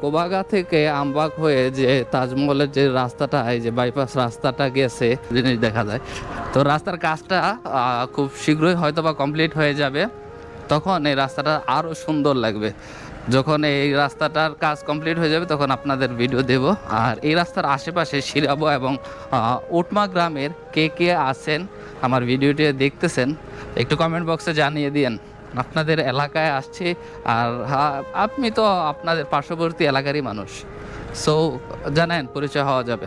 কোবাগা থেকে আমবাগ হয়ে যে তাজমহলের যে রাস্তাটা, এই যে বাইপাস রাস্তাটা গেছে জিনিস দেখা যায়। তো রাস্তার কাজটা খুব শীঘ্রই হয়তো বা কমপ্লিট হয়ে যাবে, তখন এই রাস্তাটা আরও সুন্দর লাগবে। যখন এই রাস্তাটার কাজ কমপ্লিট হয়ে যাবে তখন আপনাদের ভিডিও দেব। আর এই রাস্তার আশেপাশে শিরাবো এবং উটমা গ্রামের কে কে আছেন, আমার ভিডিওটি দেখতেছেন, একটু কমেন্ট বক্সে জানিয়ে দিন আপনাদের এলাকায় আসছি। আর হ্যাঁ, আপনি তো আপনাদের পার্শ্ববর্তী এলাকারই মানুষ, সো জানেন, পরিচয় হওয়া যাবে।